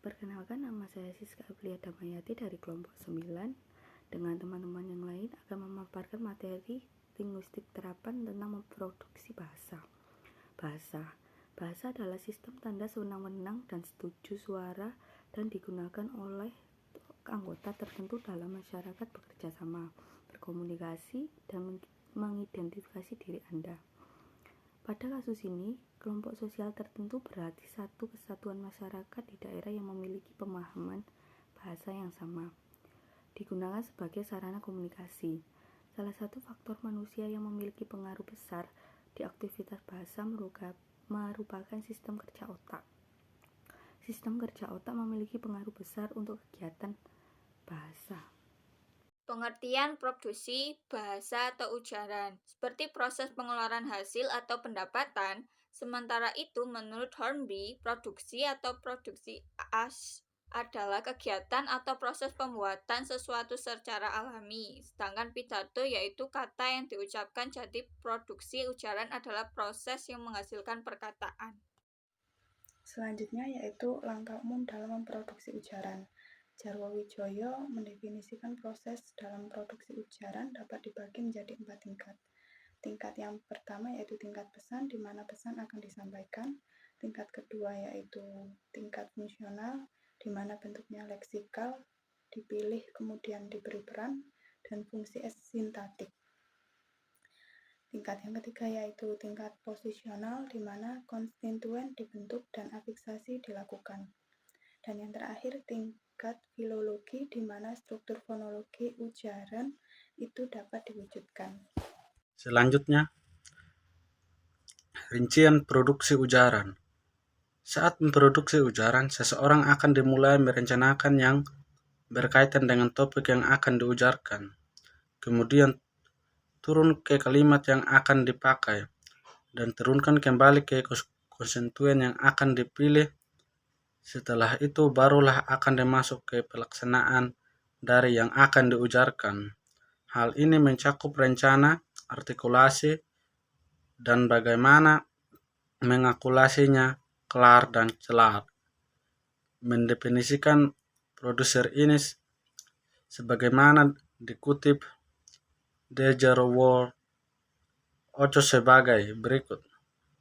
Perkenalkan, nama saya Siska Aprilia Damayati dari kelompok 9. Dengan teman-teman yang lain akan memaparkan materi linguistik terapan tentang memproduksi bahasa. Bahasa adalah sistem tanda sewenang-wenang dan setuju suara dan digunakan oleh anggota tertentu dalam masyarakat bekerja sama, berkomunikasi, dan mengidentifikasi diri Anda. Pada kasus ini, kelompok sosial tertentu berarti satu kesatuan masyarakat di daerah yang memiliki pemahaman bahasa yang sama. Digunakan sebagai sarana komunikasi. Salah satu faktor manusia yang memiliki pengaruh besar di aktivitas bahasa merupakan sistem kerja otak. Sistem kerja otak memiliki pengaruh besar untuk kegiatan bahasa. Pengertian produksi, bahasa atau ujaran, seperti proses pengeluaran hasil atau pendapatan. Sementara itu, menurut Hornby, produksi atau produksi adalah kegiatan atau proses pembuatan sesuatu secara alami. Sedangkan pidato yaitu kata yang diucapkan, jadi produksi ujaran adalah proses yang menghasilkan perkataan. Selanjutnya yaitu langkah umum dalam memproduksi ujaran. Jarwo Wijoyo mendefinisikan proses dalam produksi ujaran dapat dibagi menjadi 4 tingkat. Tingkat yang pertama yaitu tingkat pesan, di mana pesan akan disampaikan. Tingkat kedua yaitu tingkat fungsional, di mana bentuknya leksikal, dipilih kemudian diberi peran, dan fungsi sintaktik. Tingkat yang ketiga yaitu tingkat posisional, di mana konstituen dibentuk dan afiksasi dilakukan. Dan yang terakhir tingkat filologi, di mana struktur fonologi ujaran itu dapat diwujudkan. Selanjutnya, rincian produksi ujaran. Saat memproduksi ujaran, seseorang akan dimulai merencanakan yang berkaitan dengan topik yang akan diujarkan. Kemudian turun ke kalimat yang akan dipakai, dan turunkan kembali ke konstituen yang akan dipilih. Setelah itu barulah akan dimasuk ke pelaksanaan dari yang akan diujarkan. Hal ini mencakup rencana, artikulasi, dan bagaimana mengakulasinya kelar dan celar. Mendefinisikan produser ini sebagaimana dikutip Dejerwo Ocho sebagai berikut.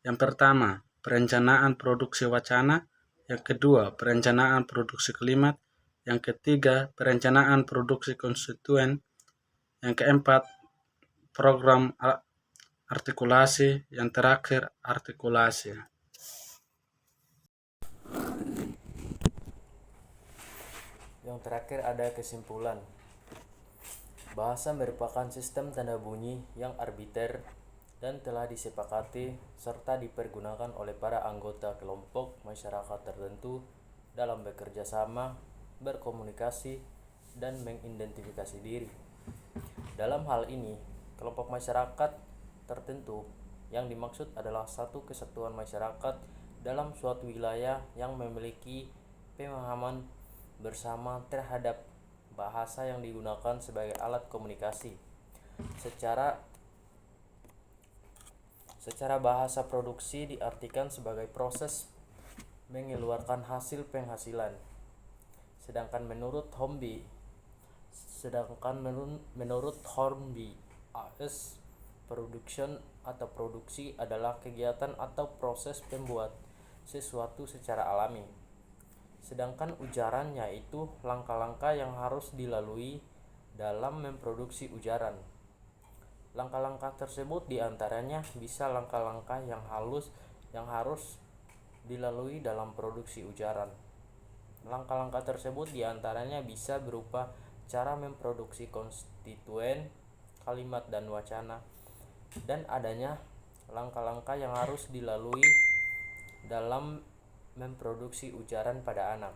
Yang pertama, perencanaan produksi wacana. Yang kedua, perencanaan produksi kalimat. Yang ketiga, perencanaan produksi konstituen. Yang keempat, program artikulasi. Yang terakhir, artikulasi. Yang terakhir ada kesimpulan. Bahasa merupakan sistem tanda bunyi yang arbiter dan telah disepakati serta dipergunakan oleh para anggota kelompok masyarakat tertentu dalam bekerja sama, berkomunikasi, dan mengidentifikasi diri. Dalam hal ini, kelompok masyarakat tertentu yang dimaksud adalah satu kesatuan masyarakat dalam suatu wilayah yang memiliki pemahaman bersama terhadap bahasa yang digunakan sebagai alat komunikasi. Secara bahasa produksi diartikan sebagai proses mengeluarkan hasil penghasilan. Sedangkan menurut Hornby, AS production atau produksi adalah kegiatan atau proses pembuat sesuatu secara alami. Sedangkan ujaran yaitu langkah-langkah yang harus dilalui dalam memproduksi ujaran. Langkah-langkah tersebut diantaranya bisa langkah-langkah yang harus dilalui dalam produksi ujaran. Langkah-langkah tersebut diantaranya bisa berupa cara memproduksi konstituen, kalimat dan wacana, dan adanya langkah-langkah yang harus dilalui dalam memproduksi ujaran pada anak.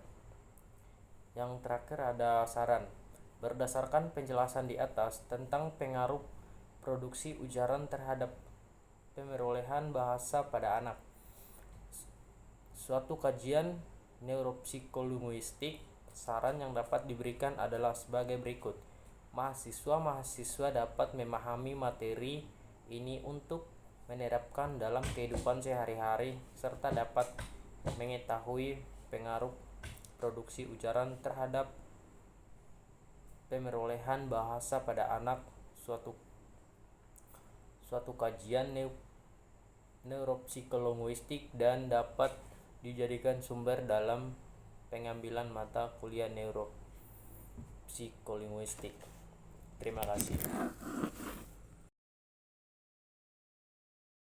Yang terakhir ada saran. Berdasarkan penjelasan di atas tentang pengaruh produksi ujaran terhadap pemerolehan bahasa pada anak, suatu kajian neuropsikolinguistik, saran yang dapat diberikan adalah sebagai berikut. Mahasiswa dapat memahami materi ini untuk menerapkan dalam kehidupan sehari-hari serta dapat mengetahui pengaruh produksi ujaran terhadap pemerolehan bahasa pada anak, suatu kajian neuropsikolinguistik dan dapat dijadikan sumber dalam pengambilan mata kuliah neuropsikolinguistik. Terima kasih.